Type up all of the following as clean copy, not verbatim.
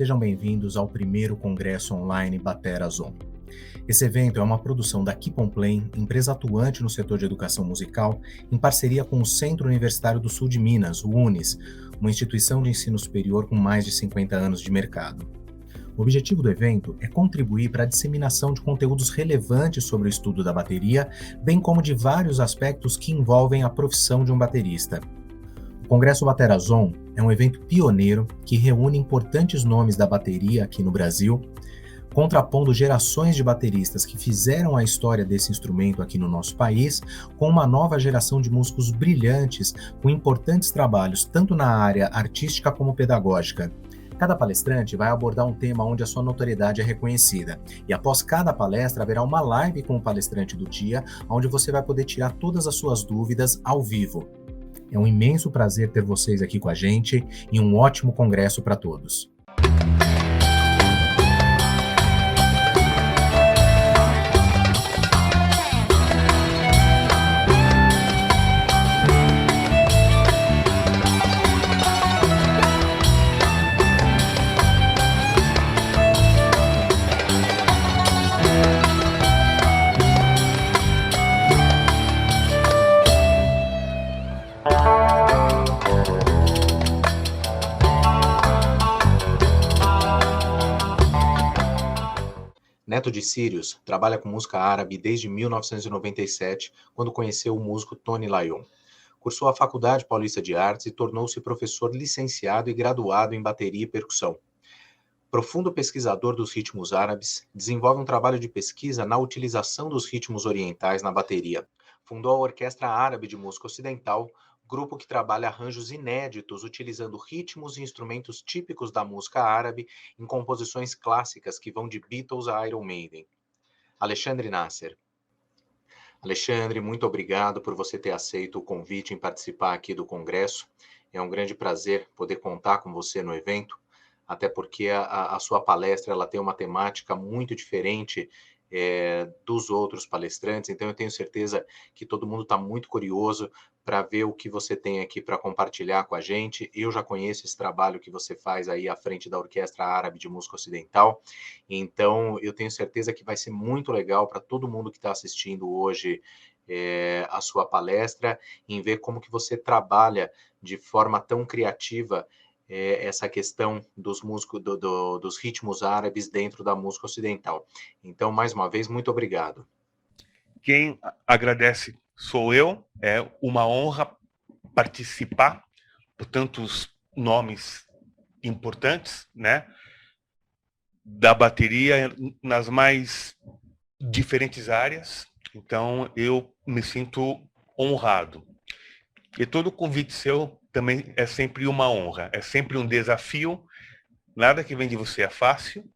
sejam bem-vindos ao primeiro Congresso Online Batera Zon. Esse evento é uma produção da Keep On Playing, empresa atuante no setor de educação musical, em parceria com o Centro Universitário do Sul de Minas, o UNES, uma instituição de ensino superior com mais de 50 anos de mercado. O objetivo do evento é contribuir para a disseminação de conteúdos relevantes sobre o estudo da bateria, bem como de vários aspectos que envolvem a profissão de um baterista. O Congresso Batera Zon é um evento pioneiro que reúne importantes nomes da bateria aqui no Brasil, contrapondo gerações de bateristas que fizeram a história desse instrumento aqui no nosso país, com uma nova geração de músicos brilhantes, com importantes trabalhos tanto na área artística como pedagógica. Cada palestrante vai abordar um tema onde a sua notoriedade é reconhecida. E após cada palestra, haverá uma live com o palestrante do dia, onde você vai poder tirar todas as suas dúvidas ao vivo. É um imenso prazer ter vocês aqui com a gente e um ótimo congresso para todos. Neto de Sirius trabalha com música árabe desde 1997, quando conheceu o músico Tony Lyon. Cursou a Faculdade Paulista de Artes e tornou-se professor licenciado e graduado em bateria e percussão. Profundo pesquisador dos ritmos árabes, desenvolve um trabalho de pesquisa na utilização dos ritmos orientais na bateria. Fundou a Orquestra Árabe de Música Ocidental, grupo que trabalha arranjos inéditos utilizando ritmos e instrumentos típicos da música árabe em composições clássicas que vão de Beatles a Iron Maiden. Alexandre Nasser. Alexandre, muito obrigado por você ter aceito o convite em participar aqui do Congresso. É um grande prazer poder contar com você no evento, até porque a sua palestra ela tem uma temática muito diferente dos outros palestrantes, então eu tenho certeza que todo mundo está muito curioso para ver o que você tem aqui para compartilhar com a gente. Eu já conheço esse trabalho que você faz aí à frente da Orquestra Árabe de Música Ocidental, então eu tenho certeza que vai ser muito legal para todo mundo que está assistindo hoje a sua palestra, em ver como que você trabalha de forma tão criativa essa questão dos músicos, dos ritmos árabes dentro da música ocidental. Então, mais uma vez, muito obrigado. Quem agradece sou eu, é uma honra participar por tantos nomes importantes, né, da bateria nas mais diferentes áreas, então eu me sinto honrado. E todo convite seu também é sempre uma honra, é sempre um desafio, nada que vem de você é fácil,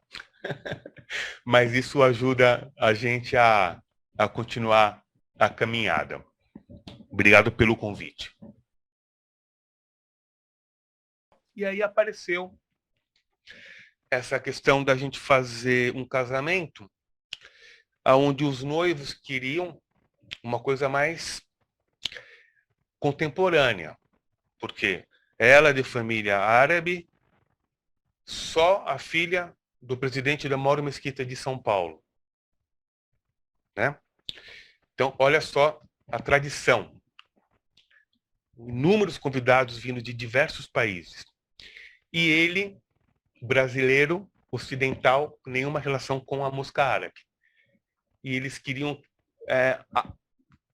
mas isso ajuda a gente a continuar a caminhada. Obrigado pelo convite. E aí apareceu essa questão da gente fazer um casamento onde os noivos queriam uma coisa mais contemporânea, porque ela é de família árabe, só a filha do presidente da maior mesquita de São Paulo, né? Então, olha só a tradição. Inúmeros convidados vindo de diversos países. E ele, brasileiro, ocidental, nenhuma relação com a música árabe. E eles queriam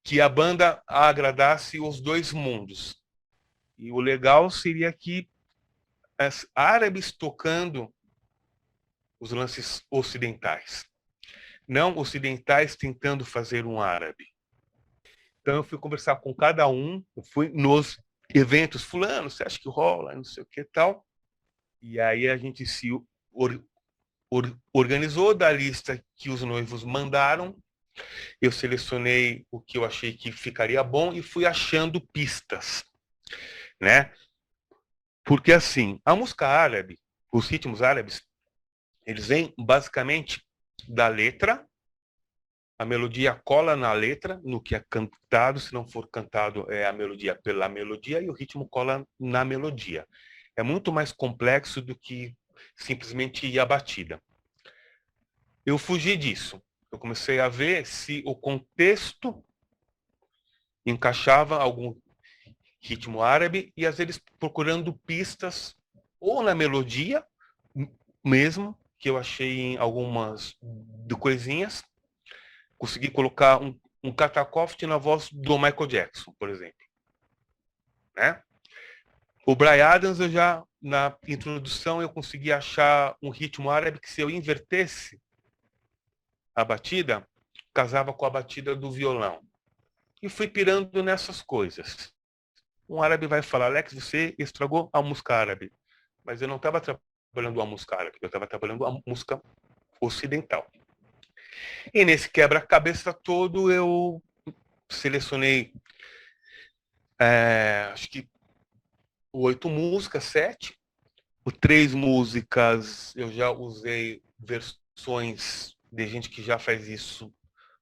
que a banda agradasse os dois mundos. E o legal seria que as árabes tocando os lances ocidentais, não ocidentais tentando fazer um árabe. Então eu fui conversar com cada um, eu fui nos eventos, fulano, você acha que rola, não sei o que tal, e aí a gente se organizou da lista que os noivos mandaram, eu selecionei o que eu achei que ficaria bom e fui achando pistas, né? Porque assim, a música árabe, os ritmos árabes, eles vêm basicamente da letra, a melodia cola na letra, no que é cantado, se não for cantado é a melodia pela melodia e o ritmo cola na melodia. É muito mais complexo do que simplesmente ia a batida. Eu fugi disso. Eu comecei a ver se o contexto encaixava algum ritmo árabe e às vezes procurando pistas ou na melodia mesmo, que eu achei em algumas coisinhas. Consegui colocar um Katakoff na voz do Michael Jackson, por exemplo. Né? O Bryan Adams, na introdução, eu consegui achar um ritmo árabe que, se eu invertesse a batida, casava com a batida do violão. E fui pirando nessas coisas. Um árabe vai falar: Alex, você estragou a música árabe. Mas eu não estava trabalhando a música árabe, eu estava trabalhando a música ocidental. E nesse quebra-cabeça todo, eu selecionei, acho que 8 músicas, 7. Por 3 músicas eu já usei versões de gente que já faz isso.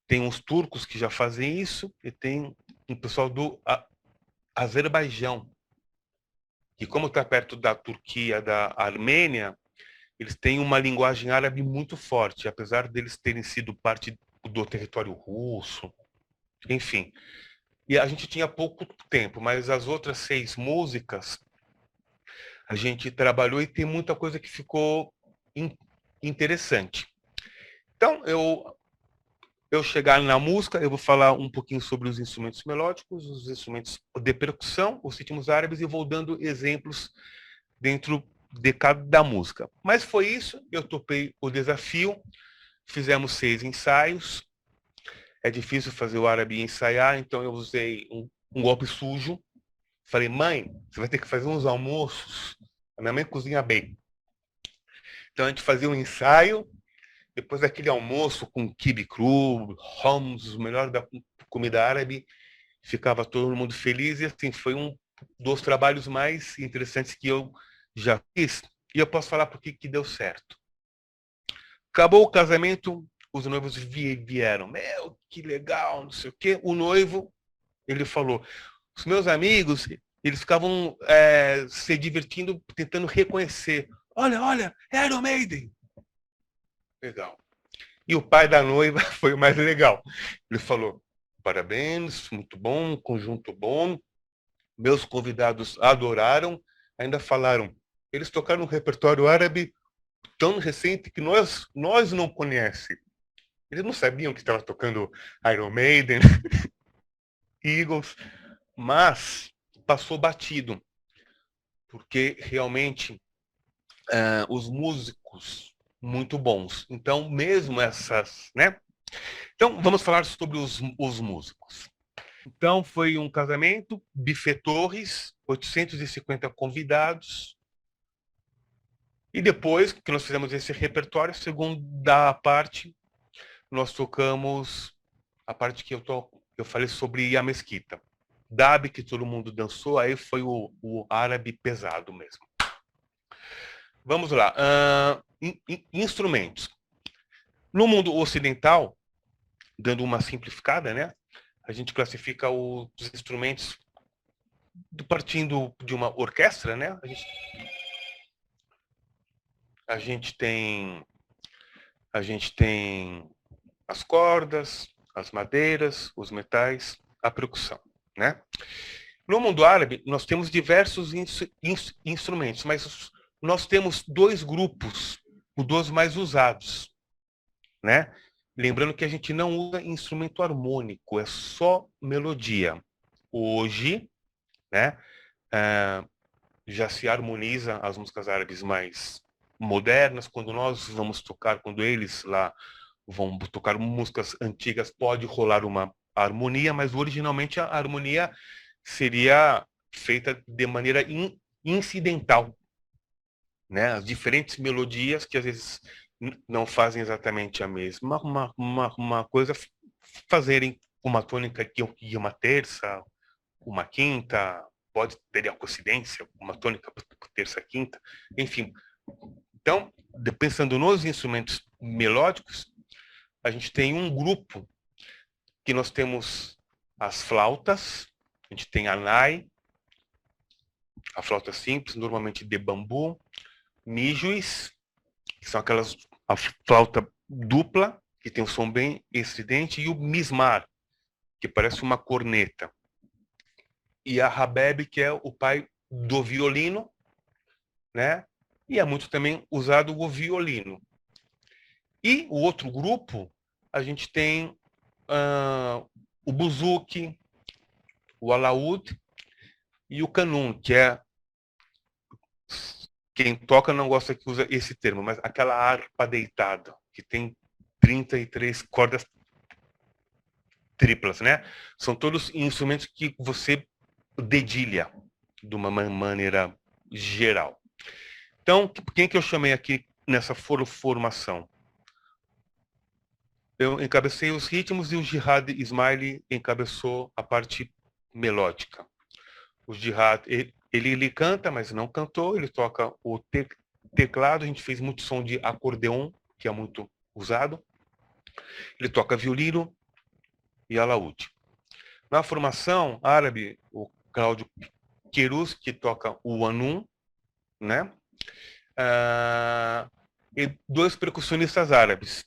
Tem uns turcos que já fazem isso, e tem um pessoal do Azerbaijão, que, como está perto da Turquia, da Armênia, eles têm uma linguagem árabe muito forte, apesar deles terem sido parte do território russo, enfim. E a gente tinha pouco tempo, mas as outras 6 músicas a gente trabalhou e tem muita coisa que ficou interessante. Então, eu chegar na música, eu vou falar um pouquinho sobre os instrumentos melódicos, os instrumentos de percussão, os ritmos árabes, e vou dando exemplos dentro de cada música. Mas foi isso, eu topei o desafio, fizemos 6 ensaios. É difícil fazer o árabe ensaiar, então eu usei um golpe sujo. Falei: mãe, você vai ter que fazer uns almoços. A minha mãe cozinha bem. Então a gente fazia um ensaio, depois daquele almoço com quibe cru, hummus, o melhor da comida árabe, ficava todo mundo feliz. E assim, foi um dos trabalhos mais interessantes que eu já fiz. E eu posso falar por que deu certo. Acabou o casamento, os noivos vieram. Meu, que legal, não sei o quê. O noivo, ele falou: os meus amigos, eles ficavam se divertindo, tentando reconhecer. Olha, é Iron Maiden. Legal. E o pai da noiva foi o mais legal. Ele falou: parabéns, muito bom, conjunto bom. Meus convidados adoraram. Ainda falaram: eles tocaram um repertório árabe tão recente que nós não conhecemos. Eles não sabiam que estava tocando Iron Maiden, Eagles, mas passou batido, porque realmente os músicos muito bons. Então, mesmo essas, né? Então, vamos falar sobre os músicos. Então, foi um casamento, buffet Torres, 850 convidados. E depois que nós fizemos esse repertório, segunda parte, nós tocamos a parte que eu falei sobre a mesquita. Dab, que todo mundo dançou, aí foi o árabe pesado mesmo. Vamos lá. Instrumentos. No mundo ocidental, dando uma simplificada, né? A gente classifica os instrumentos partindo de uma orquestra, né? A gente tem as cordas, as madeiras, os metais, a percussão, né? No mundo árabe, nós temos diversos instrumentos, mas nós temos 2 grupos, os 2 mais usados, né? Lembrando que a gente não usa instrumento harmônico, é só melodia. Hoje, né, já se harmoniza as músicas árabes mais modernas. Quando nós vamos tocar, quando eles lá vão tocar músicas antigas, pode rolar uma harmonia, mas originalmente a harmonia seria feita de maneira incidental, né? As diferentes melodias que às vezes não fazem exatamente a mesma uma coisa, fazerem uma tônica e uma terça, uma quinta, pode ter a coincidência, uma tônica terça, quinta, enfim. Então, pensando nos instrumentos melódicos, a gente tem um grupo que nós temos as flautas, a gente tem a nai, a flauta simples, normalmente de bambu, mijuis, que são a flauta dupla, que tem um som bem estridente, e o mismar, que parece uma corneta. E a rabeb, que é o pai do violino, né? E é muito também usado o violino. E o outro grupo, a gente tem o buzuki, o alaúd e o canun, que é, quem toca não gosta que usa esse termo, mas aquela harpa deitada, que tem 33 cordas triplas, né? São todos instrumentos que você dedilha de uma maneira geral. Então, quem que eu chamei aqui nessa formação? Eu encabecei os ritmos e o Jihad Ismaili encabeçou a parte melódica. O Jihad, ele canta, mas não cantou, ele toca o teclado, a gente fez muito som de acordeon, que é muito usado. Ele toca violino e alaúde. Na formação árabe, o Cláudio Queiroz, que toca o anum, né? E dois percussionistas árabes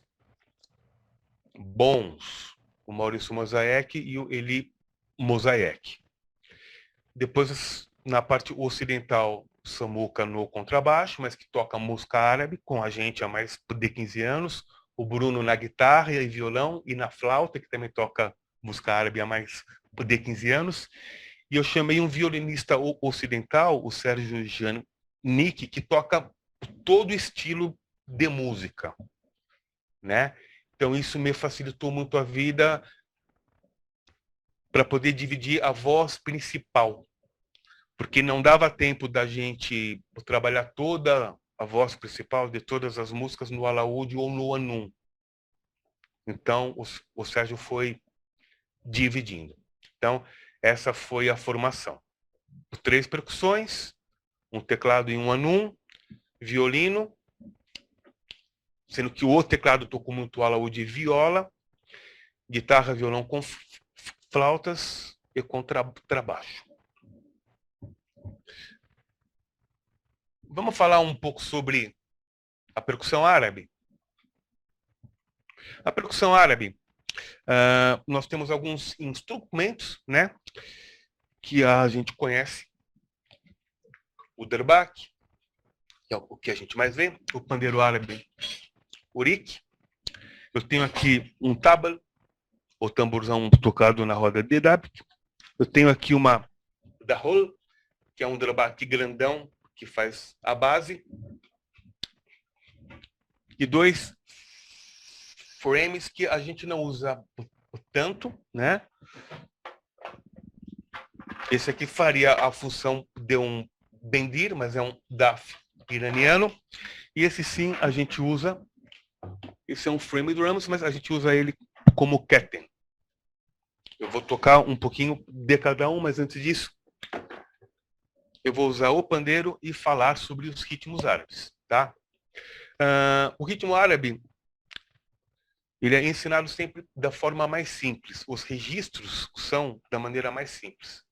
bons, o Maurício Mosaic e o Eli Mosaic. Depois, na parte ocidental, Samuca no contrabaixo, mas que toca música árabe com a gente há mais de 15 anos. O Bruno na guitarra e violão e na flauta, que também toca música árabe há mais de 15 anos. E eu chamei um violinista ocidental, o Sérgio Janik, que toca todo estilo de música, né? Então isso me facilitou muito a vida para poder dividir a voz principal, porque não dava tempo da gente trabalhar toda a voz principal de todas as músicas no alaúde ou no anum. Então o Sérgio foi dividindo. Então essa foi a formação. 3 percussões, um teclado e um anum, violino, sendo que o outro teclado tocou muito alaúde e viola, guitarra, violão com flautas e contrabaixo. Vamos falar um pouco sobre a percussão árabe? A percussão árabe, nós temos alguns instrumentos, né, que a gente conhece. O derbak, que é o que a gente mais vê, o pandeiro árabe urik. Eu tenho aqui um tabal, o tamborzão tocado na roda de dabk. Eu tenho aqui uma dahol, que é um derbak grandão que faz a base. E 2 frames que a gente não usa tanto, né? Esse aqui faria a função de um bendir, mas é um daf iraniano. E esse sim a gente usa. Esse é um frame drums, mas a gente usa ele como keten. Eu vou tocar um pouquinho de cada um, mas antes disso, eu vou usar o pandeiro e falar sobre os ritmos árabes, tá? O ritmo árabe, ele é ensinado sempre da forma mais simples. Os registros são da maneira mais simples,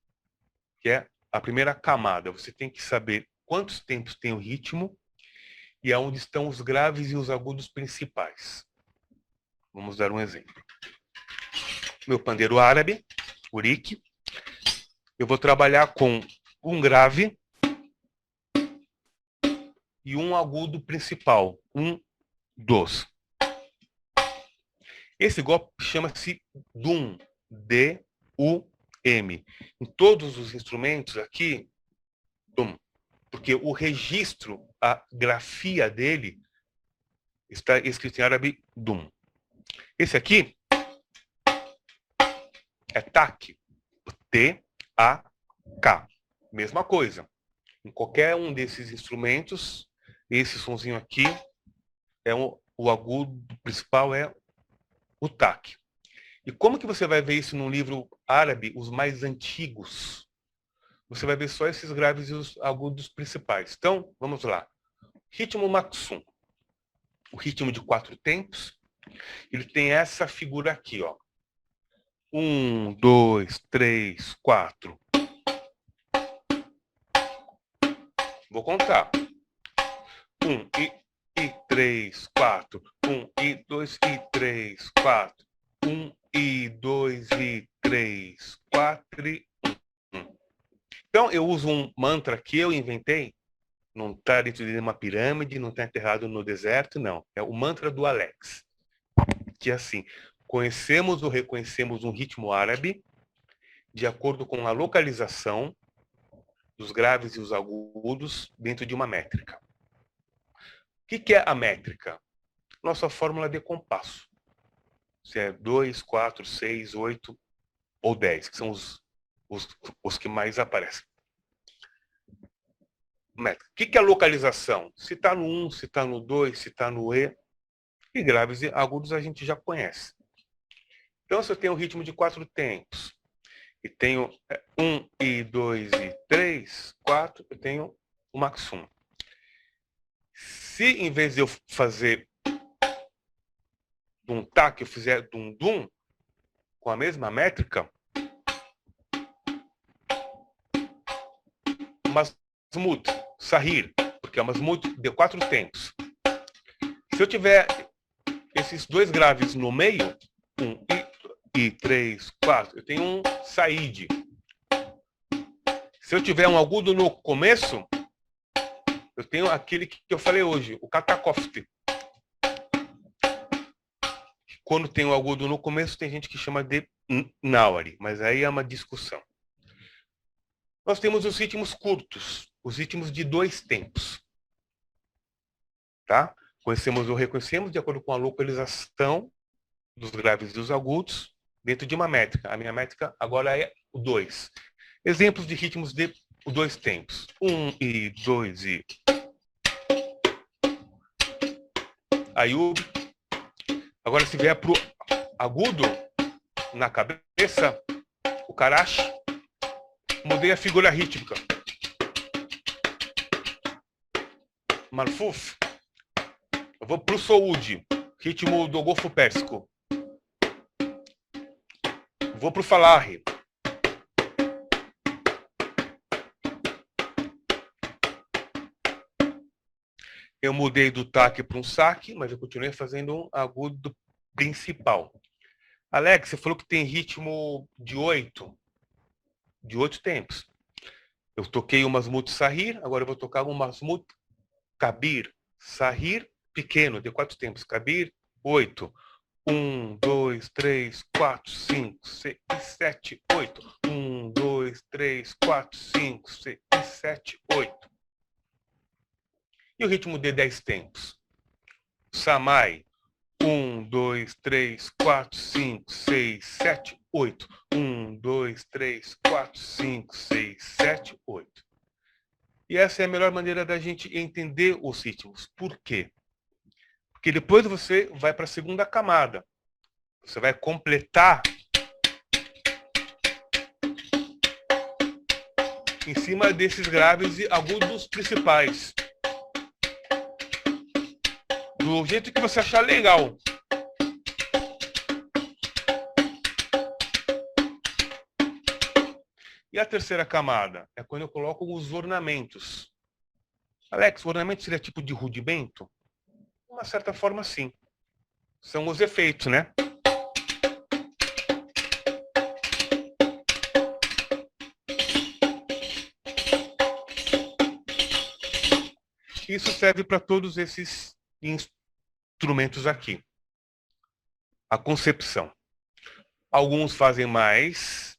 que é a primeira camada. Você tem que saber quantos tempos tem o ritmo e aonde estão os graves e os agudos principais. Vamos dar um exemplo. Meu pandeiro árabe, urik, eu vou trabalhar com um grave e um agudo principal, dos. Esse golpe chama-se dum, D-U-M. Em todos os instrumentos aqui, dum, porque o registro, a grafia dele está escrito em árabe dum. Esse aqui é tak, T-A-K. Mesma coisa. Em qualquer um desses instrumentos, esse sonzinho aqui é o agudo principal é o tak. E como que você vai ver isso num livro árabe, os mais antigos? Você vai ver só esses graves e os agudos principais. Então, vamos lá. Ritmo maksum. O ritmo de 4 tempos. Ele tem essa figura aqui, ó. 1, 2, 3, 4. Vou contar. 1 e 3, 4. 1 e 2 e 3, 4. 1 e 2 e 3, 4 e 1. Então, eu uso um mantra que eu inventei. Não está dentro de uma pirâmide, não está enterrado no deserto, não. É o mantra do Alex. Que é assim, conhecemos ou reconhecemos um ritmo árabe de acordo com a localização dos graves e os agudos dentro de uma métrica. O que é a métrica? Nossa fórmula de compasso. Se é 2, 4, 6, 8 ou 10, que são os que mais aparecem. Métrica. O que é a localização? Se está no 1, se está no 2, se está no E. E graves e agudos a gente já conhece. Então, se eu tenho um ritmo de 4 tempos, e tenho 1 e 2 e 3, 4, eu tenho o max 1. Se em vez de eu fazer dum tac, eu fizer dum dum, com a mesma métrica, Masmut, Sahir, porque é Masmut de 4 tempos. Se eu tiver esses dois graves no meio, 1 e 3, 4, eu tenho um Said. Se eu tiver um agudo no começo, eu tenho aquele que eu falei hoje, o Katakoft. Quando tem um agudo no começo, tem gente que chama de Nawari, mas aí é uma discussão. Nós temos os ritmos curtos, os ritmos de 2 tempos. Tá? Conhecemos ou reconhecemos de acordo com a localização dos graves e dos agudos dentro de uma métrica. A minha métrica agora é o 2. Exemplos de ritmos de 2 tempos. 1 e 2 e... Ayub. Agora, se vier para o agudo, na cabeça, o Karash, mudei a figura rítmica. Marfuf. Eu vou para o Soud, ritmo do Golfo Pérsico. Vou para o Falah. Eu mudei do taque para um saque, mas eu continuei fazendo um agudo principal. Alex, você falou que tem ritmo de 8 tempos. Eu toquei o Masmut Sahir, agora eu vou tocar um Masmut Kabir. Sahir, pequeno, de 4 tempos. Kabir, 8. 1, 2, 3, 4, 5, 6, 7, 8. 1, 2, 3, 4, 5, 6, 7, 8. E o ritmo de 10 tempos? Samai. 1, 2, 3, 4, 5, 6, 7, 8. 1, 2, 3, 4, 5, 6, 7, 8. E essa é a melhor maneira da gente entender os ritmos. Por quê? Porque depois você vai para a segunda camada. Você vai completar em cima desses graves e agudos principais. Do jeito que você achar legal. E a terceira camada é quando eu coloco os ornamentos. Alex, o ornamento seria tipo de rudimento? De uma certa forma, sim. São os efeitos, né? Isso serve para todos esses instrumentos aqui. A concepção. Alguns fazem mais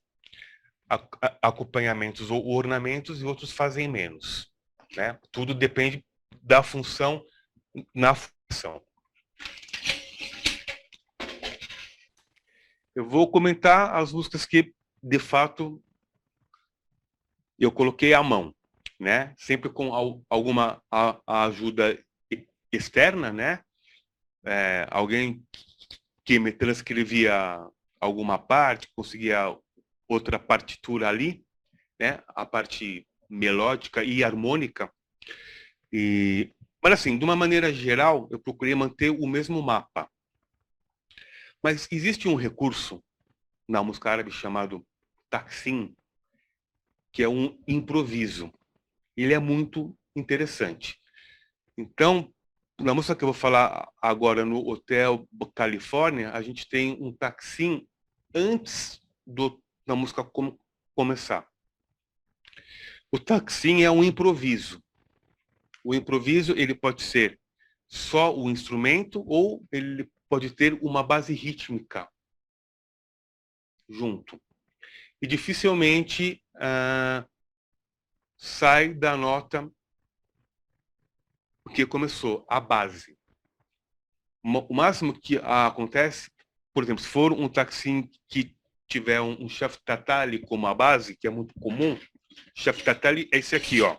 acompanhamentos ou ornamentos e outros fazem menos, né? Tudo depende da função na função. Eu vou comentar as músicas que, de fato, eu coloquei à mão, né? Sempre com alguma ajuda externa, né? Alguém que me transcrevia alguma parte, conseguia outra partitura ali, né? A parte melódica e harmônica. Mas assim, de uma maneira geral, eu procurei manter o mesmo mapa. Mas existe um recurso na música árabe chamado taksim, que é um improviso. Ele é muito interessante. Então, na música que eu vou falar agora, no Hotel Califórnia, a gente tem um taksim antes da música começar. O taksim é um improviso. O improviso, ele pode ser só o instrumento ou ele pode ter uma base rítmica junto. E dificilmente sai da nota que começou, a base. O máximo que acontece, por exemplo, se for um taksim que tiver um shaftatali como a base, que é muito comum, shaftatali é esse aqui, ó.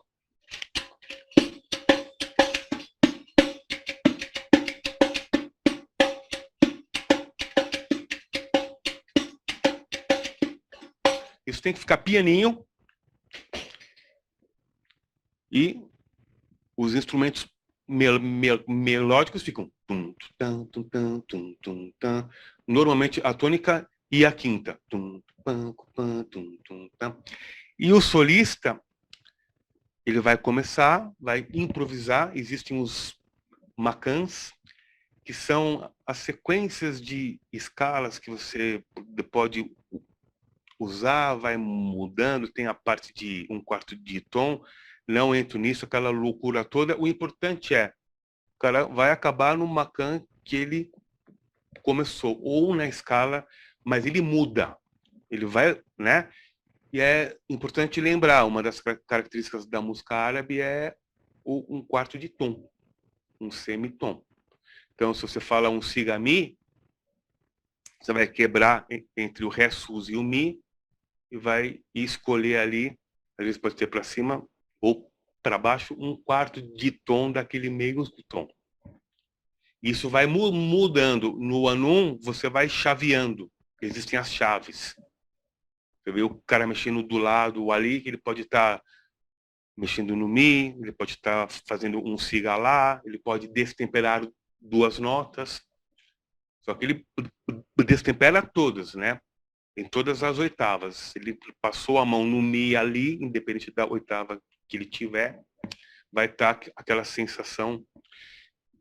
Isso tem que ficar pianinho e os instrumentos melódicos ficam tum, tum, tum, tum, tum, tum, tum. Normalmente a tônica e a quinta. Tum, tum, tum, tum, tum, tum. E o solista, ele vai começar, vai improvisar. Existem os makans, que são as sequências de escalas que você pode usar, vai mudando, tem a parte de um quarto de tom, não entro nisso, aquela loucura toda. O importante é, o cara vai acabar no macan que ele começou, ou na escala, mas ele muda. Ele vai, né? E é importante lembrar, uma das características da música árabe é um quarto de tom, um semitom. Então, se você fala um sigami, você vai quebrar entre o ré, sus e o mi, e vai escolher ali, às vezes pode ser para cima ou para baixo, um quarto de tom daquele meio tom. Isso vai mudando. No anum, você vai chaveando. Existem as chaves. Você vê o cara mexendo do lado ali, que ele pode estar mexendo no mi, ele pode estar fazendo um sigalá, ele pode destemperar duas notas. Só que ele destempera todas, né? Em todas as oitavas. Ele passou a mão no mi ali, independente da oitava que ele tiver, vai estar aquela sensação,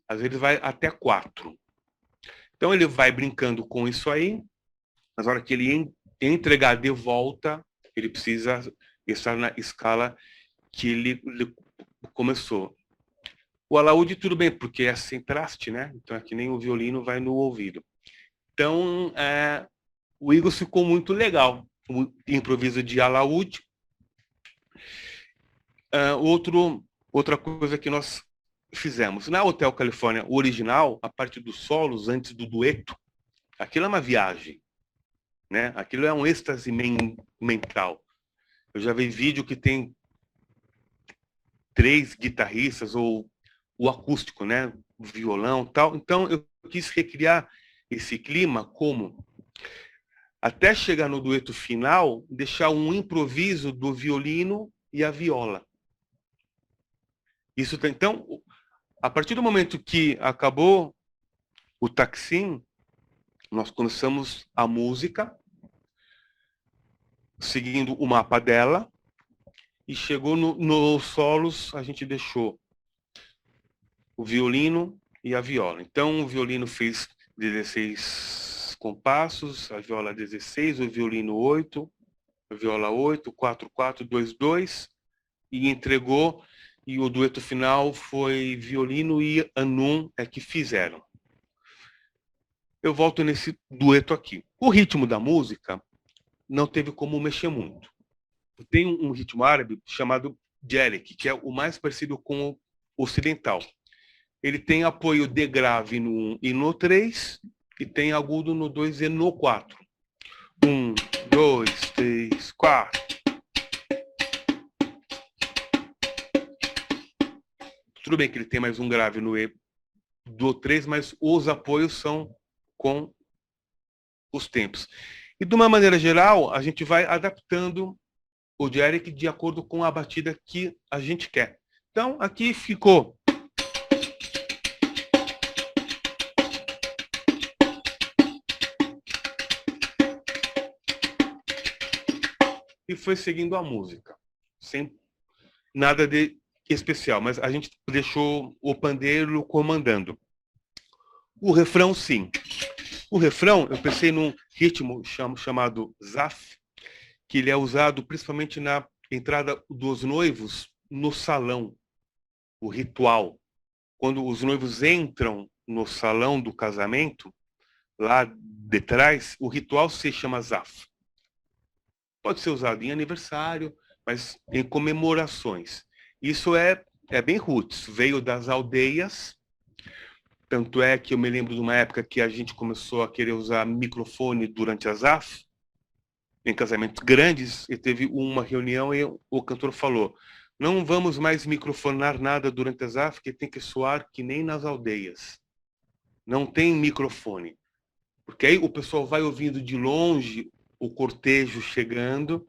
às vezes vai até 4. Então ele vai brincando com isso aí, mas na hora que ele entregar de volta, ele precisa estar na escala que ele começou. O alaúde tudo bem, porque é sem traste, né? Então é que nem o violino vai no ouvido. Então, o Eagles ficou muito legal, o improviso de alaúde. Outra coisa que nós fizemos, na Hotel Califórnia, o original, a parte dos solos, antes do dueto, aquilo é uma viagem, né? Aquilo é um êxtase mental. Eu já vi vídeo que tem 3 guitarristas, ou o acústico, né? O violão e tal. Então, eu quis recriar esse clima como, até chegar no dueto final, deixar um improviso do violino e a viola. Isso, então, a partir do momento que acabou o taksim, nós começamos a música, seguindo o mapa dela, e chegou nos solos, a gente deixou o violino e a viola. Então, o violino fez 16 compassos, a viola 16, o violino 8, a viola 8, 4, 4, 2, 2, e entregou, e o dueto final foi violino e anum que fizeram. Eu volto nesse dueto aqui. O ritmo da música não teve como mexer muito. Tem um ritmo árabe chamado Djerik, que é o mais parecido com o ocidental. Ele tem apoio de grave no 1 e no 3, e tem agudo no 2 e no 4. 1, 2, 3, 4. Tudo bem que ele tem mais um grave no E do 3, mas os apoios são com os tempos. E de uma maneira geral, a gente vai adaptando o Djerik de acordo com a batida que a gente quer. Então, aqui ficou. E foi seguindo a música, sem nada de especial, mas a gente deixou o pandeiro comandando. O refrão, sim. O refrão, eu pensei num ritmo chamado zaf, que ele é usado principalmente na entrada dos noivos no salão, o ritual. Quando os noivos entram no salão do casamento, lá de trás, o ritual se chama zaf. Pode ser usado em aniversário, mas em comemorações. Isso é bem roots, veio das aldeias, tanto é que eu me lembro de uma época que a gente começou a querer usar microfone durante a zaf, em casamentos grandes, e teve uma reunião e o cantor falou: não vamos mais microfonar nada durante a zaf, que tem que soar que nem nas aldeias. Não tem microfone. Porque aí o pessoal vai ouvindo de longe o cortejo chegando,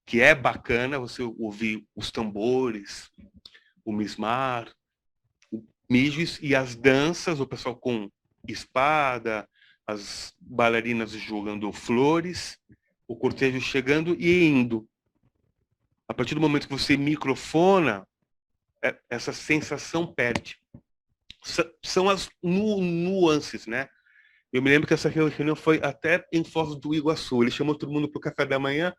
que é bacana você ouvir os tambores, o mismar, o mijos e as danças, o pessoal com espada, as bailarinas jogando flores, o cortejo chegando e indo. A partir do momento que você microfona, essa sensação perde. São as nuances, né? Eu me lembro que essa reunião foi até em Foz do Iguaçu. Ele chamou todo mundo para o café da manhã.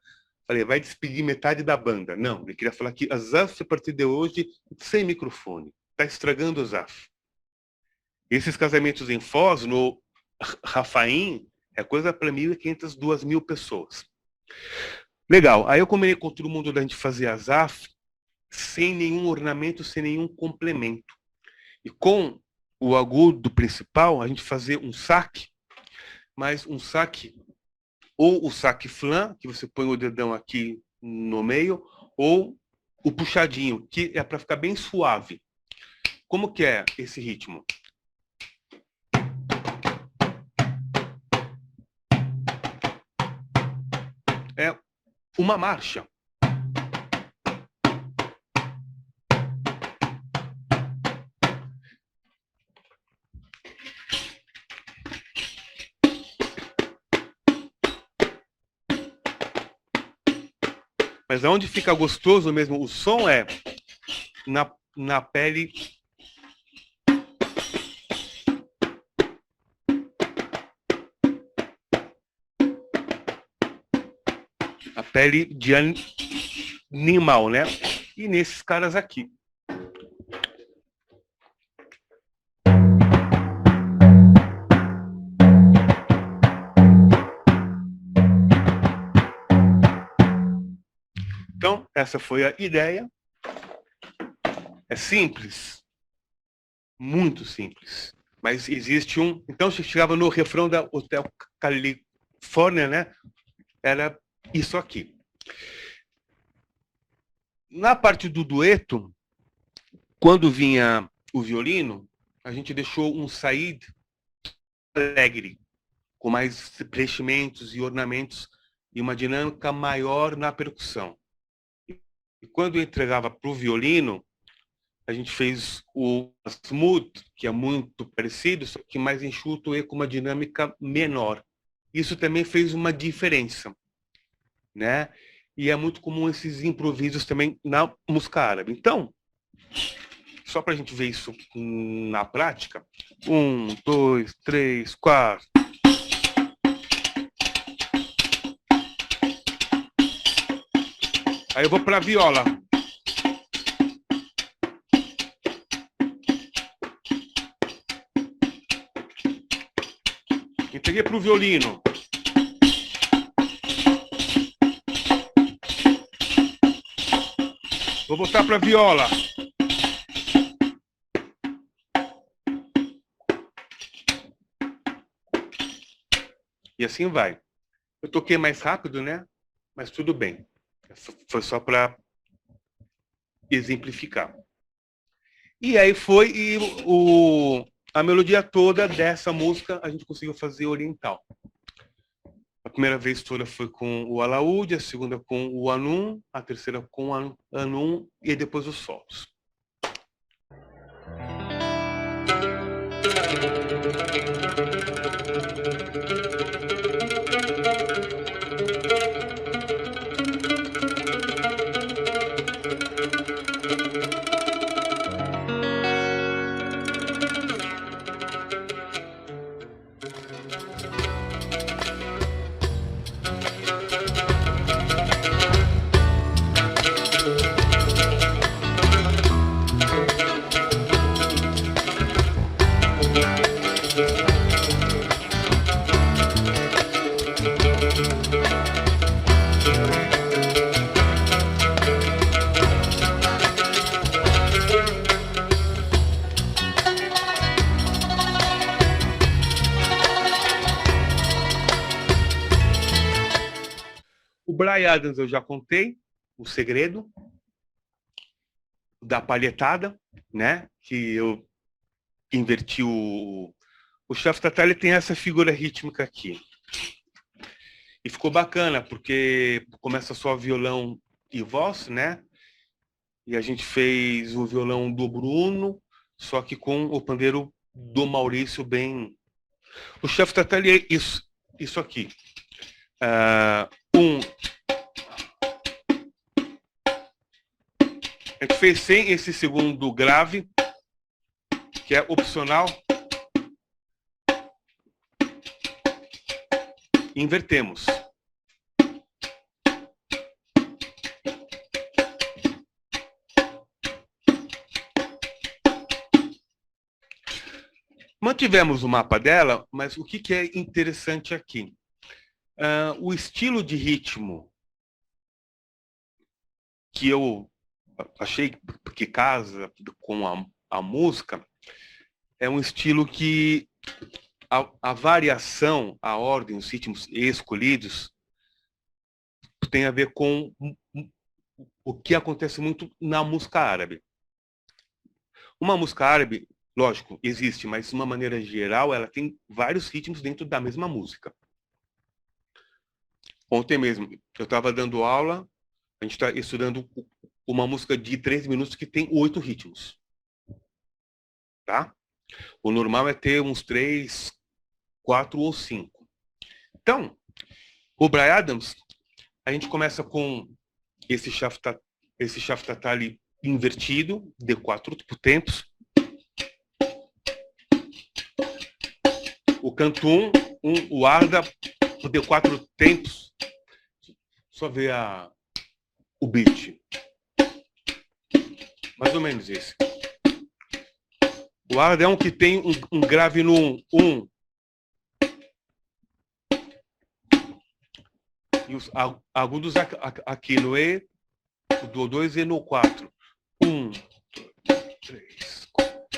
Falei, vai despedir metade da banda. Não, ele queria falar que a ZAF, a partir de hoje, sem microfone. Está estragando a ZAF. Esses casamentos em Foz, no Rafaim, é coisa para 1.500, 2.000 pessoas. Legal. Aí eu combinei com todo mundo da gente fazer a ZAF sem nenhum ornamento, sem nenhum complemento. E com o agudo principal, a gente fazer um saque, mas um saque, ou o saque flan, que você põe o dedão aqui no meio, ou o puxadinho, que é para ficar bem suave. Como que é esse ritmo? É uma marcha. Mas aonde fica gostoso mesmo o som é na pele. A pele de animal, né? E nesses caras aqui. Então, essa foi a ideia. É simples, muito simples. Mas existe um... Então, você chegava no refrão da Hotel Califórnia, né? Era isso aqui. Na parte do dueto, quando vinha o violino, a gente deixou um saíd alegre, com mais preenchimentos e ornamentos e uma dinâmica maior na percussão. E quando eu entregava para o violino, a gente fez o smooth, que é muito parecido, só que mais enxuto e com uma dinâmica menor. Isso também fez uma diferença, né? E é muito comum esses improvisos também na música árabe. Então, só para a gente ver isso na prática, 1, 2, 3, 4. Aí eu vou para a viola. Entreguei para o violino. Vou voltar para a viola. E assim vai. Eu toquei mais rápido, né? Mas tudo bem. Foi só para exemplificar. E aí foi a melodia toda dessa música a gente conseguiu fazer oriental. A primeira vez toda foi com o alaúde, a segunda com o anum, a terceira com o anum e depois os solos. O Bryan Adams eu já contei, o segredo da palhetada, né? Que eu inverti o Shaftata, ele tem essa figura rítmica aqui. E ficou bacana, porque começa só violão e voz, né? E a gente fez o violão do Bruno, só que com o pandeiro do Maurício bem... O Shaftata, ele é isso aqui. A gente fez sem esse segundo grave, que é opcional. Invertemos. Mantivemos o mapa dela, mas o que é interessante aqui? O estilo de ritmo que eu achei que casa com a música é um estilo que a variação, a ordem, os ritmos escolhidos tem a ver com o que acontece muito na música árabe. Uma música árabe, lógico, existe, mas de uma maneira geral, ela tem vários ritmos dentro da mesma música. Ontem mesmo, eu estava dando aula, a gente está estudando uma música de 3 minutos que tem 8 ritmos. Tá? O normal é ter uns 3, 4 ou 5. Então, o Bryan Adams, a gente começa com esse Shaftata ali invertido, de 4 tempos. O canto 1, o Arda, de 4 tempos. Só ver o beat. Mais ou menos esse. O Arda é um que tem um grave no 1. E os agudos aqui no E, do 2 e no 4. 1, 2, 3, 4.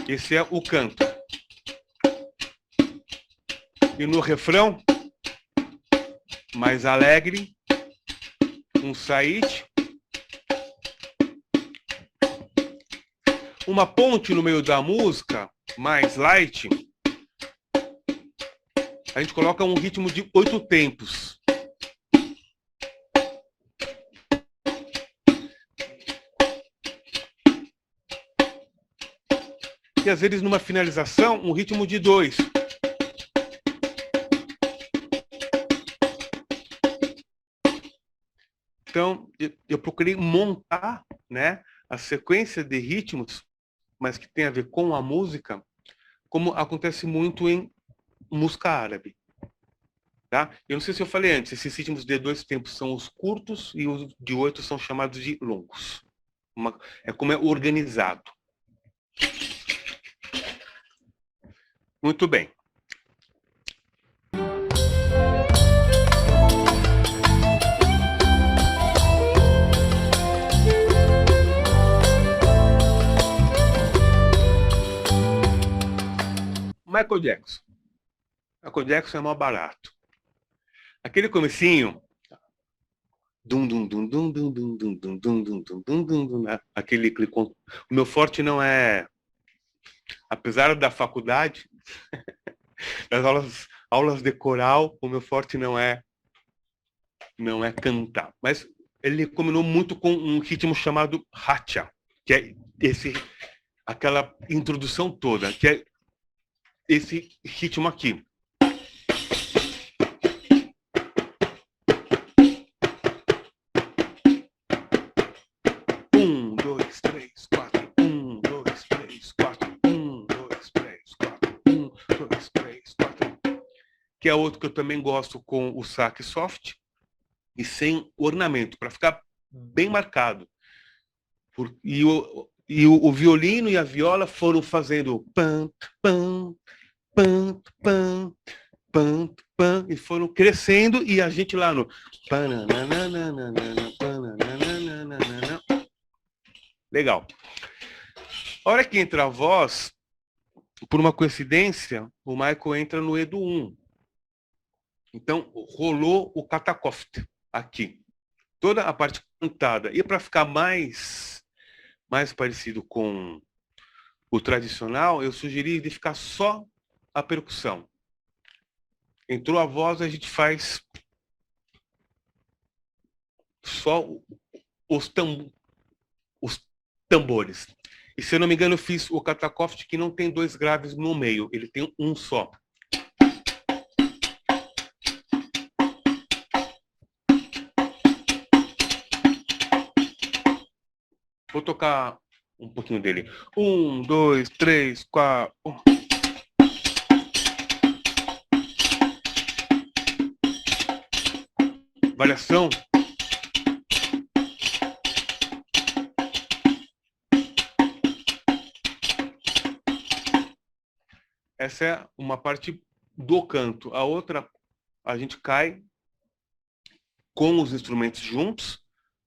Esse é o canto. E no refrão, mais alegre, um said. Uma ponte no meio da música, mais light. A gente coloca um ritmo de 8 tempos. E às vezes numa finalização, um ritmo de 2. Então, eu procurei montar, né, a sequência de ritmos, mas que tem a ver com a música, como acontece muito em música árabe. Tá? Eu não sei se eu falei antes, esses ritmos de 2 tempos são os curtos e os de 8 são chamados de longos. É como é organizado. Muito bem. Michael Jackson. Michael Jackson é mais barato. Aquele comecinho, aquele o meu forte não é, apesar da faculdade, das aulas de coral, o meu forte não é cantar, mas ele combinou muito com um ritmo chamado hacha, que é aquela introdução toda, que é esse ritmo aqui. Que é outro que eu também gosto com o saque soft e sem ornamento, para ficar bem marcado. E o violino e a viola foram fazendo pam, pam, pam, pam, pam, pam, e foram crescendo, e a gente lá no... Legal. A hora que entra a voz, por uma coincidência, o Michael entra no E do 1. Então, rolou o Katakoft. aqui. Toda a parte cantada. E para ficar mais parecido com o tradicional, eu sugeri de ficar só a percussão. Entrou a voz, a gente faz só os tambores. E se eu não me engano, eu fiz o Katakoft que não tem 2 graves no meio, ele tem um só. Vou tocar um pouquinho dele. 1, 2, 3, 4. Variação. Essa é uma parte do canto. A outra, a gente cai com os instrumentos juntos,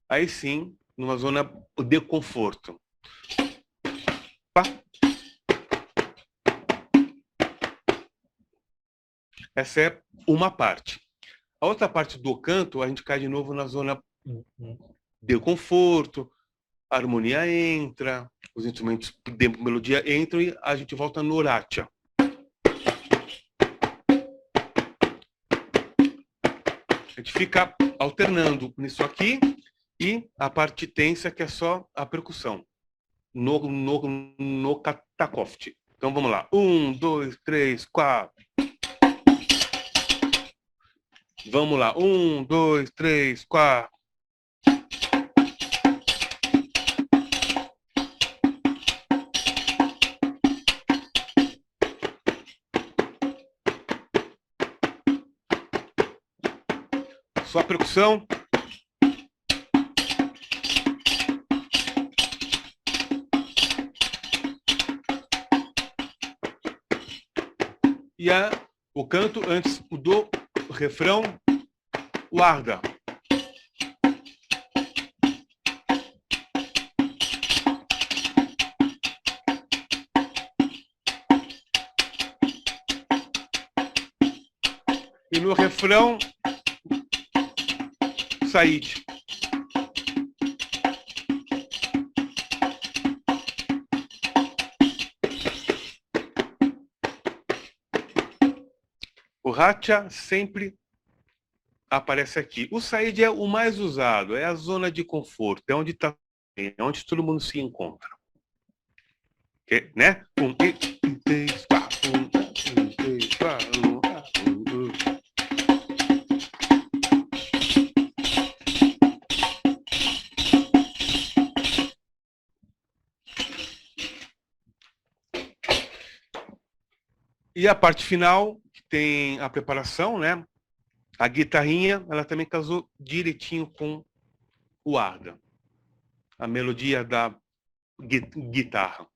aí sim, numa zona de conforto. Pá. Essa é uma parte. A outra parte do canto, a gente cai de novo na zona de conforto, a harmonia entra, os instrumentos de melodia entram e a gente volta no Horatia. A gente fica alternando nisso aqui e a parte tensa, que é só a percussão, no Katakoft. Então vamos lá. 1, 2, 3, 4. Vamos lá. 1, 2, 3, 4. Só a percussão. E o canto antes do refrão, o Arda. E no refrão, Said. O Racha sempre aparece aqui. O Said é o mais usado, é a zona de conforto, é onde tá, é onde todo mundo se encontra. Que, né? 1, 2, 3, 4, 1, 2, 3, 4, 1, 2. E a parte final, que tem a preparação, né? A guitarrinha, ela também casou direitinho com o Arda. A melodia da guitarra.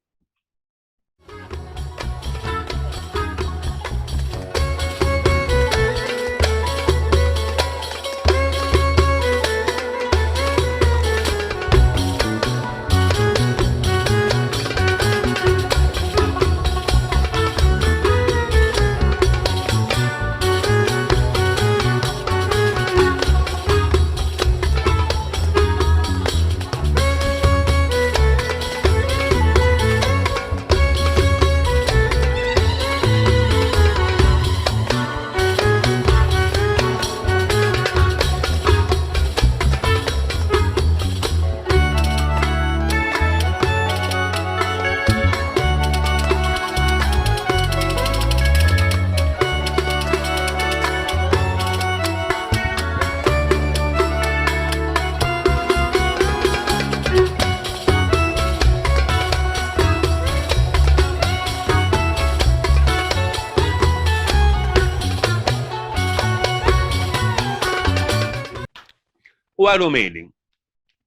O Iron Maiden.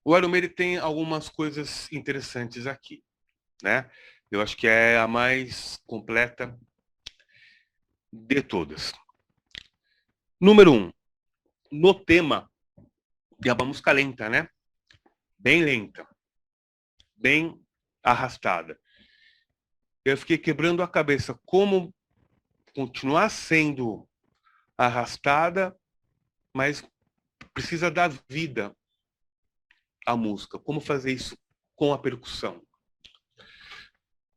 O Iron Maiden tem algumas coisas interessantes aqui, né? Eu acho que é a mais completa de todas. Número 1. No tema, é uma música lenta, né? Bem lenta. Bem arrastada. Eu fiquei quebrando a cabeça como continuar sendo arrastada, mas precisa dar vida à música. Como fazer isso com a percussão?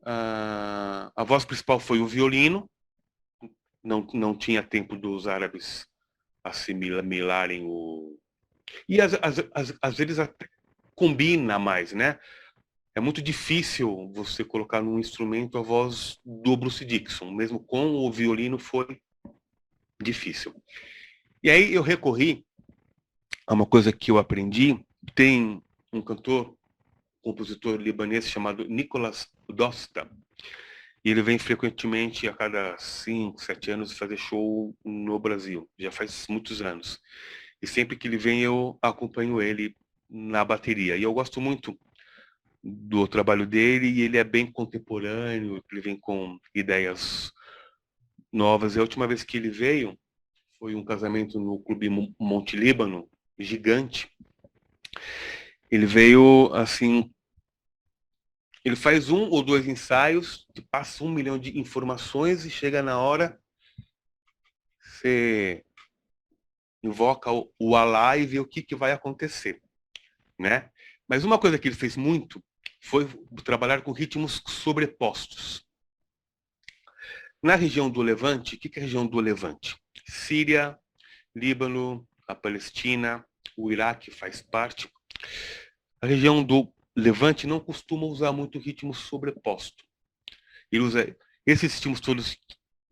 A voz principal foi o violino. Não tinha tempo dos árabes assimilarem o... E às vezes até combina mais, né? É muito difícil você colocar num instrumento a voz do Bruce Dickinson. Mesmo com o violino foi difícil. E aí eu recorri a uma coisa que eu aprendi. Tem um cantor, compositor libanês chamado Nicolas Dosta. E ele vem frequentemente, a cada 5, 7 anos, fazer show no Brasil. Já faz muitos anos. E sempre que ele vem, eu acompanho ele na bateria. E eu gosto muito do trabalho dele, e ele é bem contemporâneo, ele vem com ideias novas. E a última vez que ele veio foi um casamento no Clube Monte Líbano, gigante. Ele veio, assim, ele faz 1 ou 2 ensaios, passa 1 milhão de informações e chega na hora, você invoca o Alá e vê o que vai acontecer, né? Mas uma coisa que ele fez muito foi trabalhar com ritmos sobrepostos. Na região do Levante, o que é a região do Levante? Síria, Líbano, a Palestina, o Iraque faz parte. A região do Levante não costuma usar muito ritmo sobreposto. Ele usa esses ritmos todos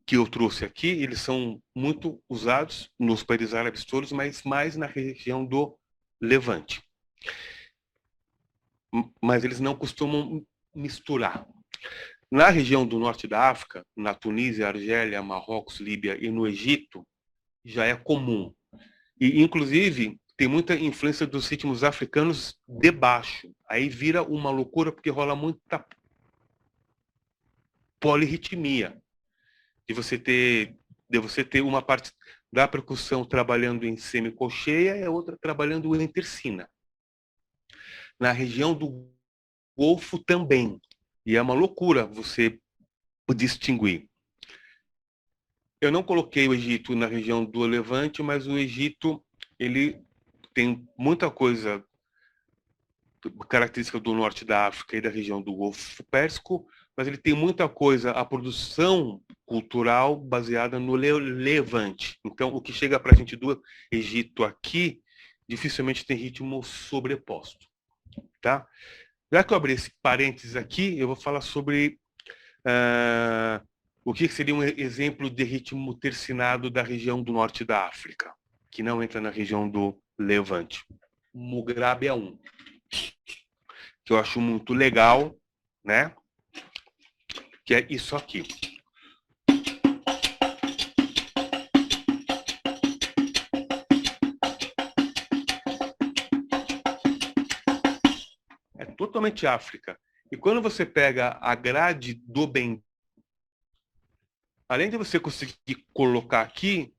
que eu trouxe aqui, eles são muito usados nos países árabes todos, mas mais na região do Levante. Mas eles não costumam misturar. Na região do norte da África, na Tunísia, Argélia, Marrocos, Líbia e no Egito, já é comum. E, inclusive, tem muita influência dos ritmos africanos de baixo. Aí vira uma loucura, porque rola muita polirritmia. De você ter uma parte da percussão trabalhando em semicolcheia e a outra trabalhando em tercina. Na região do Golfo também. E é uma loucura você distinguir. Eu não coloquei o Egito na região do Levante, mas o Egito, ele tem muita coisa característica do norte da África e da região do Golfo Pérsico, mas ele tem muita coisa, a produção cultural baseada no Levante. Então, o que chega para a gente do Egito aqui, dificilmente tem ritmo sobreposto. Tá? Já que eu abri esse parênteses aqui, eu vou falar sobre o que seria um exemplo de ritmo tercinado da região do norte da África, que não entra na região do Levante. Mugrabe é um, que eu acho muito legal, né? Que é isso aqui. É totalmente África. E quando você pega a grade do bem, além de você conseguir colocar aqui,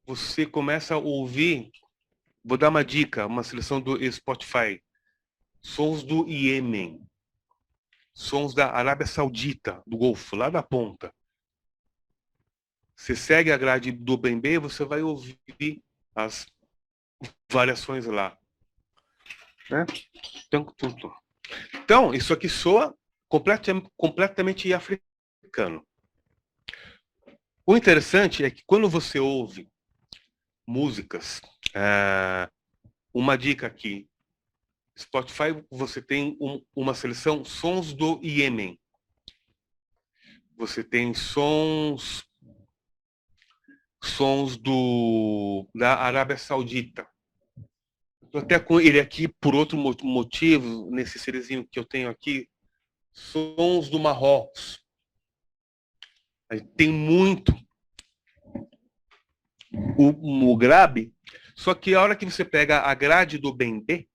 você começa a ouvir, vou dar uma dica, uma seleção do Spotify, sons do Iêmen, sons da Arábia Saudita, do Golfo, lá da ponta. Você segue a grade do bem-bem, você vai ouvir as variações lá. Né? Então, isso aqui soa completamente africano. O interessante é que quando você ouve músicas, uma dica aqui, Spotify, você tem uma seleção sons do Iêmen. Você tem sons da Arábia Saudita. Estou até com ele aqui por outro motivo, nesse serizinho que eu tenho aqui, sons do Marrocos. Tem muito o mugrabe, só que a hora que você pega a grade do bembê,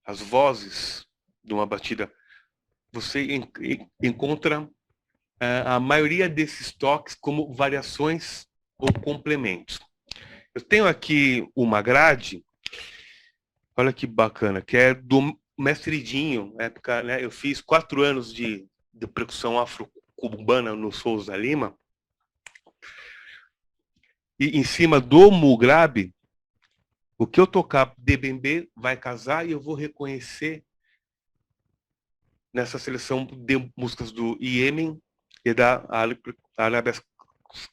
as vozes de uma batida, você encontra a maioria desses toques como variações ou complementos. Eu tenho aqui uma grade, olha que bacana, que é do Mestre Dinho, época, né, eu fiz 4 anos de percussão afro-cubana no Souza Lima, e em cima do mugrabe O que eu tocar de bembê vai casar e eu vou reconhecer nessa seleção de músicas do Iêmen e da Arábia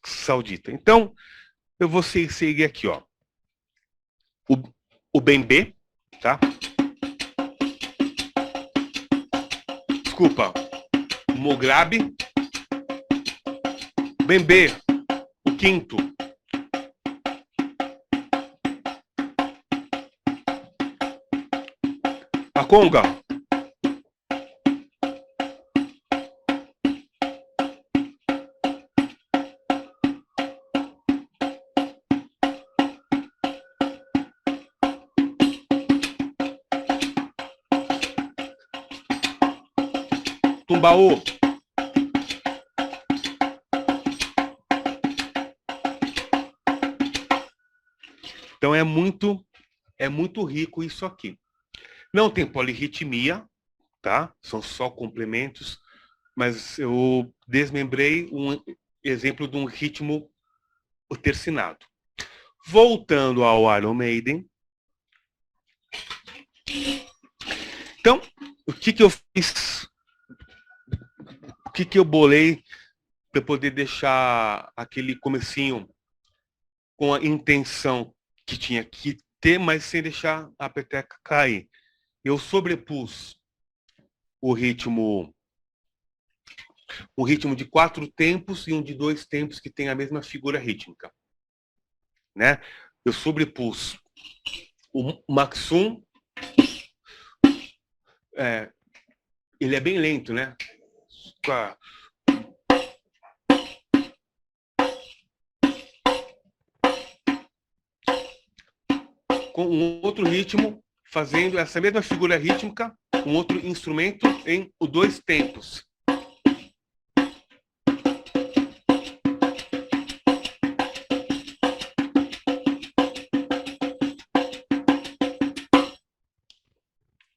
Saudita. Então, eu vou seguir aqui, ó. O bembê, tá? Desculpa. O mograbe. Bembê, o quinto. A conga. Tumbaú. Então é muito rico isso aqui. Não tem polirritmia, tá? São só complementos, mas eu desmembrei um exemplo de um ritmo tercinado. Voltando ao Iron Maiden. Então, o que eu fiz? O que eu bolei para poder deixar aquele comecinho com a intenção que tinha que ter, mas sem deixar a peteca cair? Eu sobrepus o ritmo, um ritmo de 4 tempos e um de 2 tempos que tem a mesma figura rítmica, né? Eu sobrepus o Maxum, ele é bem lento, né? Com um outro ritmo, fazendo essa mesma figura rítmica, um outro instrumento em 2 tempos.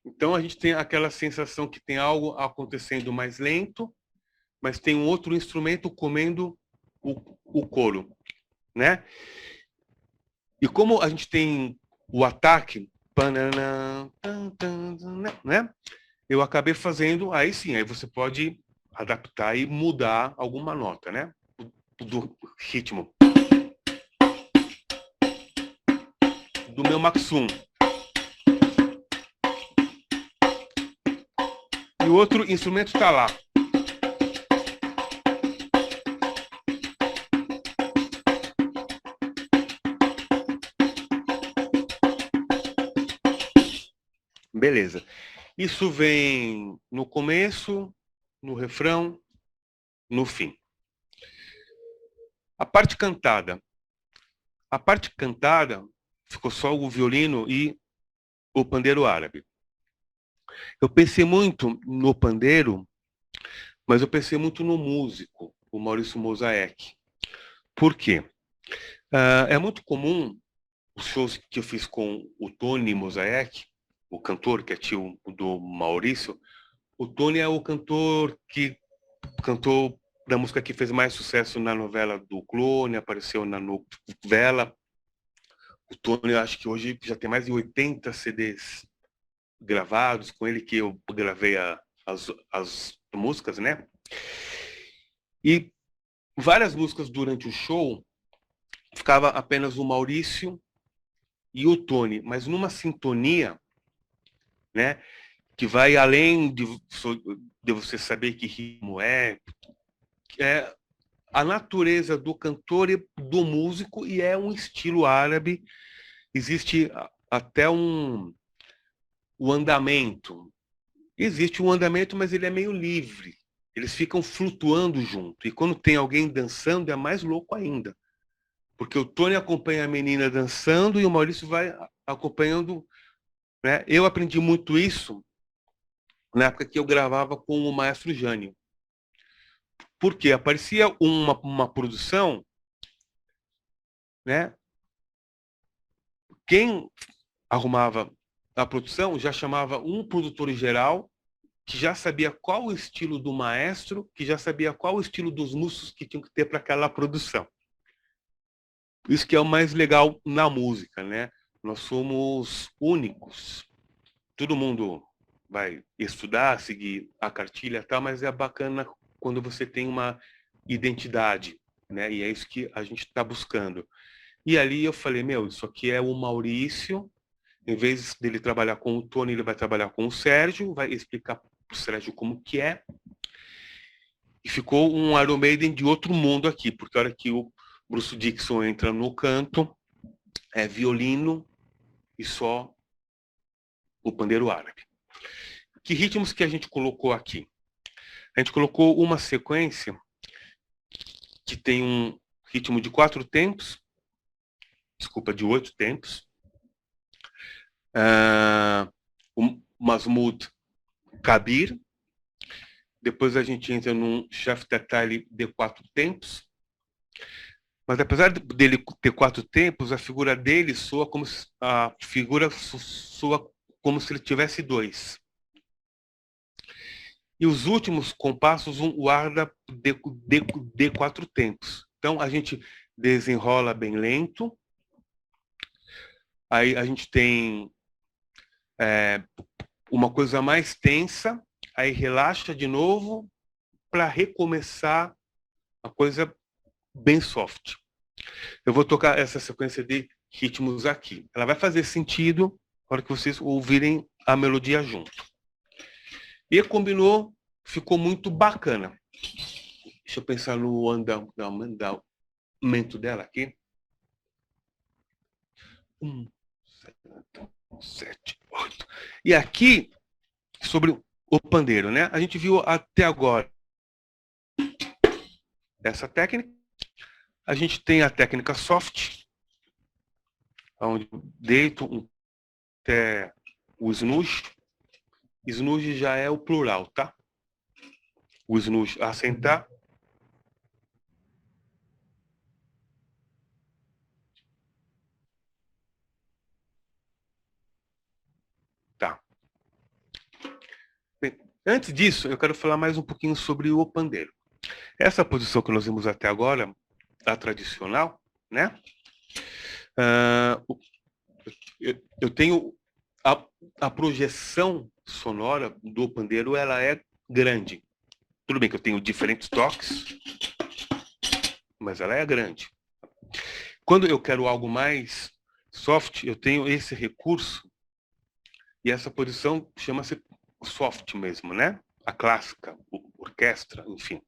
Então a gente tem aquela sensação que tem algo acontecendo mais lento, mas tem um outro instrumento comendo o coro, né? E como a gente tem o ataque, né? Eu acabei fazendo, aí sim, aí você pode adaptar e mudar alguma nota, né? Do ritmo. Do meu Maxum. E o outro instrumento está lá. Beleza. Isso vem no começo, no refrão, no fim. A parte cantada. A parte cantada ficou só o violino e o pandeiro árabe. Eu pensei muito no pandeiro, mas eu pensei muito no músico, o Maurício Mosaek. Por quê? É muito comum os shows que eu fiz com o Tony Mosaek, o cantor que é tio do Maurício. O Tony é o cantor que cantou da música que fez mais sucesso na novela do Clone, apareceu na novela. O Tony, eu acho que hoje já tem mais de 80 CDs gravados com ele, que eu gravei as músicas, né? E várias músicas durante o show ficava apenas o Maurício e o Tony, mas numa sintonia, né? Que vai além de você saber que ritmo é a natureza do cantor e do músico, e é um estilo árabe. Existe até o andamento. Existe um andamento, mas ele é meio livre. Eles ficam flutuando junto. E quando tem alguém dançando, é mais louco ainda. Porque o Tony acompanha a menina dançando e o Maurício vai acompanhando, né? Eu aprendi muito isso na época que eu gravava com o maestro Jânio. Porque aparecia uma produção, né? Quem arrumava a produção já chamava um produtor geral, que já sabia qual o estilo do maestro, que já sabia qual o estilo dos músicos que tinham que ter para aquela produção. Isso que é o mais legal na música, né? nós somos únicos. Todo mundo vai estudar, seguir a cartilha e tal, mas é bacana quando você tem uma identidade, né? E é isso que a gente está buscando. E ali eu falei, meu, isso aqui é o Maurício, em vez dele trabalhar com o Tony, ele vai trabalhar com o Sérgio, vai explicar para o Sérgio como que é. E ficou um Iron Maiden de outro mundo aqui, porque a hora que o Bruce Dickinson entra no canto, é violino e só o pandeiro árabe. Que ritmos que a gente colocou aqui? A gente colocou uma sequência que tem um ritmo de 4 tempos, de 8 tempos, um Masmud Kabir, depois a gente entra num Chef Tatali de 4 tempos, mas apesar dele ter 4 tempos, a figura dele soa como se, como se ele tivesse 2. E os últimos compassos, o Arda de 4 tempos. Então a gente desenrola bem lento, aí a gente tem uma coisa mais tensa, aí relaxa de novo para recomeçar a coisa bem soft. Eu vou tocar essa sequência de ritmos aqui. Ela vai fazer sentido na hora que vocês ouvirem a melodia junto. E combinou, ficou muito bacana. Deixa eu pensar no andamento dela aqui. 1, 7, 8. E aqui, sobre o pandeiro, né? A gente viu até agora essa técnica. A gente tem a técnica soft, onde deito até o snooze. Snooze já é o plural, tá? O snooze assentar. Tá. Bem, antes disso, eu quero falar mais um pouquinho sobre o pandeiro. Essa posição que nós vimos até agora, a tradicional, né? Eu tenho a projeção sonora do pandeiro, ela é grande. Tudo bem que eu tenho diferentes toques, mas ela é grande. Quando eu quero algo mais soft, eu tenho esse recurso, e essa posição chama-se soft mesmo, né? A clássica, orquestra, enfim.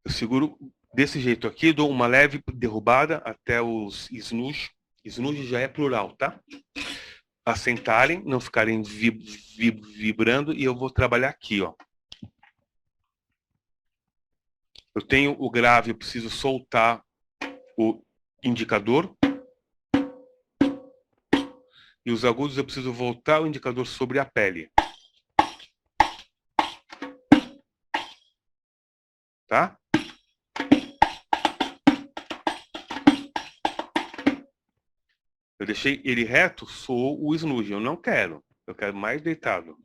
Eu seguro desse jeito aqui, dou uma leve derrubada até os snooze. Snooze já é plural, tá? Assentarem, não ficarem vibrando, e eu vou trabalhar aqui, ó. Eu tenho o grave, eu preciso soltar o indicador. E os agudos eu preciso voltar o indicador sobre a pele. Tá? Eu deixei ele reto, soou o snooze. Eu não quero. Eu quero mais deitado.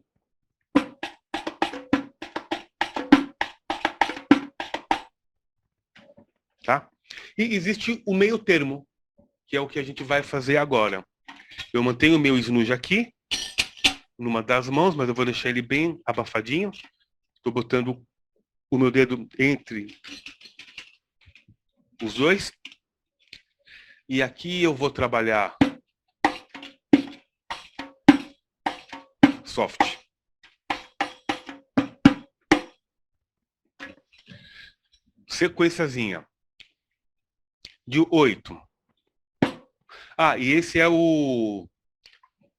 Tá? E existe o meio termo, que é o que a gente vai fazer agora. Eu mantenho o meu snooze aqui, numa das mãos, mas eu vou deixar ele bem abafadinho. Estou botando o meu dedo entre os dois. E aqui eu vou trabalhar soft. Sequenciazinha de 8. E esse é o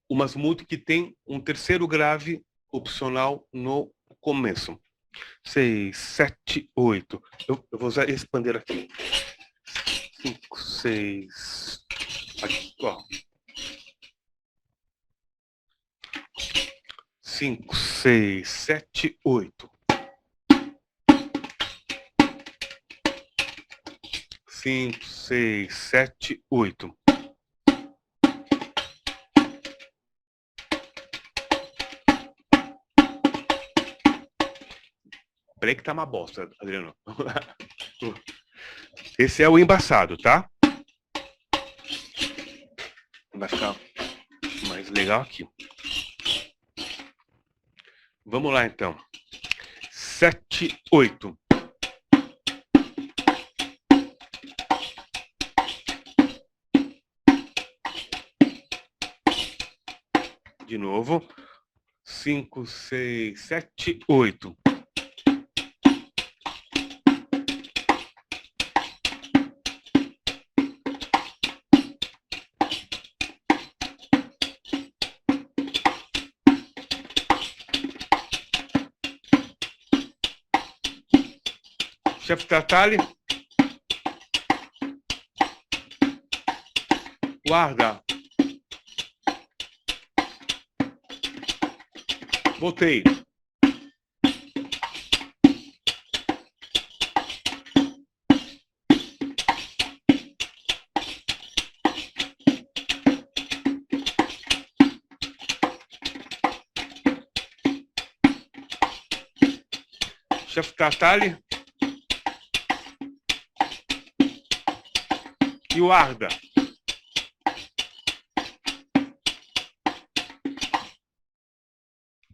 Masmud, que tem um terceiro grave opcional no começo. 6, 7, 8. Eu vou usar esse pandeiro aqui. 5, 6. Aqui, ó. 5, 6, 7, 8. 5, 6, 7, 8. Peraí que tá uma bosta, Adriano. Esse é o embaçado, tá? Vai ficar mais legal aqui. Vamos lá, então. 7, 8. De novo. 5, 6, 7, 8. Chefe Tatali. Guarda. Voltei. Chefe Tatali. E o Arda.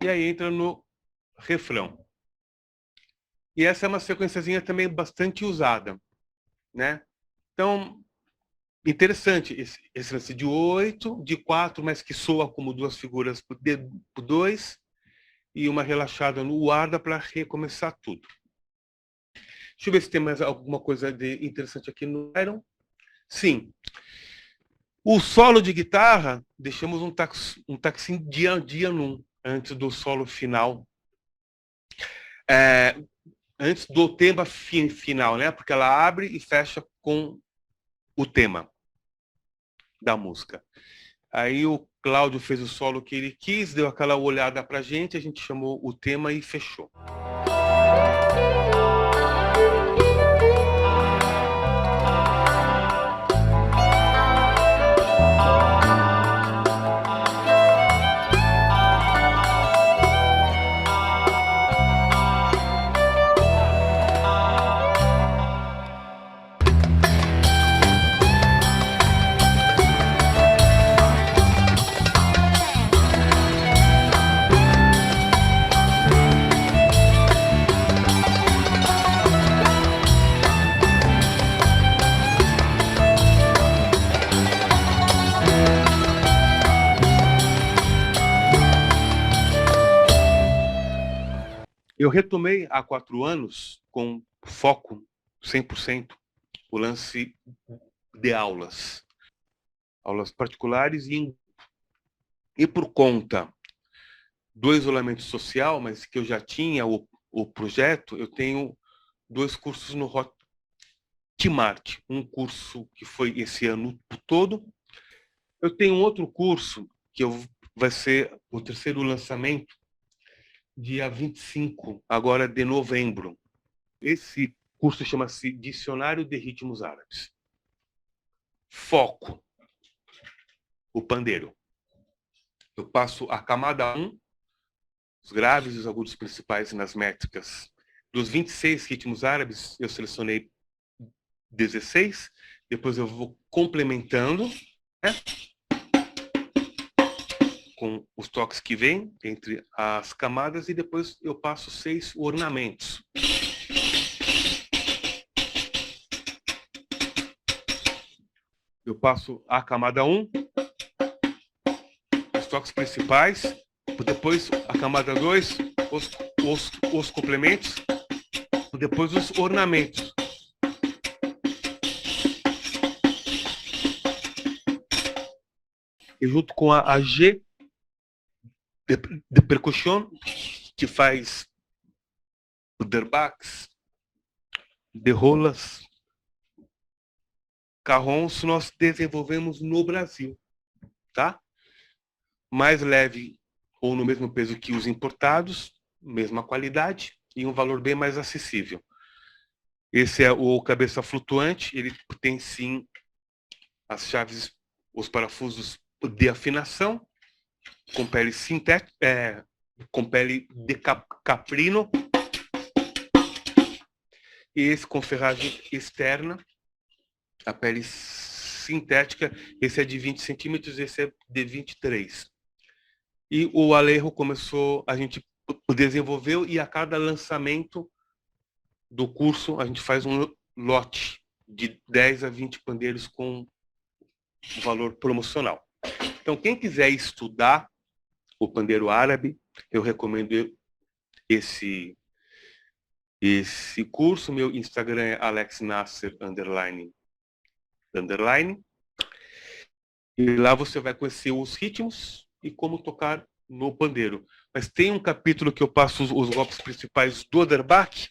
E aí entra no refrão. E essa é uma sequenciazinha também bastante usada, né? Então, interessante esse lance de 8, de 4, mas que soa como duas figuras por 2, e uma relaxada no Arda para recomeçar tudo. Deixa eu ver se tem mais alguma coisa de interessante aqui no Iron. Sim. O solo de guitarra, deixamos um taxim dia num, antes do solo final. Antes do tema final, né? Porque ela abre e fecha com o tema da música. Aí o Cláudio fez o solo que ele quis, deu aquela olhada pra gente, a gente chamou o tema e fechou. Eu retomei há 4 anos, com foco 100%, o lance de aulas. Aulas particulares e por conta do isolamento social, mas que eu já tinha o projeto, eu tenho 2 cursos no Hotmart. Um curso que foi esse ano todo. Eu tenho outro curso que vai ser o 3º lançamento, dia 25, agora de novembro. Esse curso chama-se Dicionário de Ritmos Árabes. Foco: o pandeiro. Eu passo a camada 1, os graves e os agudos principais nas métricas. Dos 26 ritmos árabes, eu selecionei 16. Depois eu vou complementando, né? Com os toques que vêm entre as camadas, e depois eu passo 6 ornamentos. Eu passo a camada 1, os toques principais, depois a camada 2, os complementos, depois os ornamentos. E junto com a G de percussão, que faz derbaques, de rolas, carrons, nós desenvolvemos no Brasil, tá? Mais leve ou no mesmo peso que os importados, mesma qualidade e um valor bem mais acessível. Esse é o cabeça flutuante, ele tem sim as chaves, os parafusos de afinação, com pele sintética, com pele de caprino, e esse com ferragem externa, a pele sintética, esse é de 20 centímetros, esse é de 23. E o Alejo começou, a gente desenvolveu, e a cada lançamento do curso a gente faz um lote de 10 a 20 pandeiros com valor promocional. Então, quem quiser estudar o pandeiro árabe, eu recomendo esse curso. Meu Instagram é alexnasser__. E lá você vai conhecer os ritmos e como tocar no pandeiro. Mas tem um capítulo que eu passo os golpes principais do Oderbach.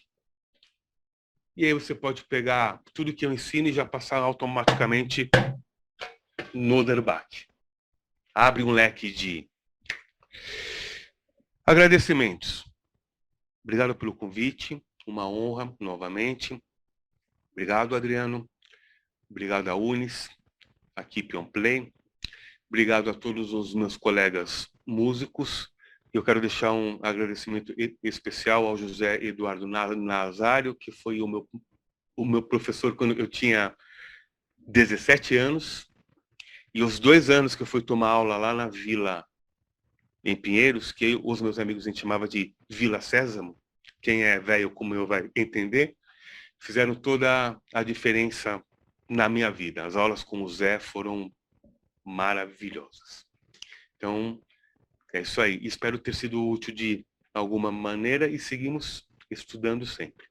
E aí você pode pegar tudo que eu ensino e já passar automaticamente no Oderbach. Abre um leque de agradecimentos. Obrigado pelo convite. Uma honra, novamente. Obrigado, Adriano. Obrigado a Unis, a Keep on Play. Obrigado a todos os meus colegas músicos. Eu quero deixar um agradecimento especial ao José Eduardo Nazário, que foi o meu professor quando eu tinha 17 anos. E os 2 anos que eu fui tomar aula lá na Vila, em Pinheiros, que os meus amigos a gente chamava de Vila Sésamo, quem é velho como eu vai entender, fizeram toda a diferença na minha vida. As aulas com o Zé foram maravilhosas. Então, é isso aí. Espero ter sido útil de alguma maneira e seguimos estudando sempre.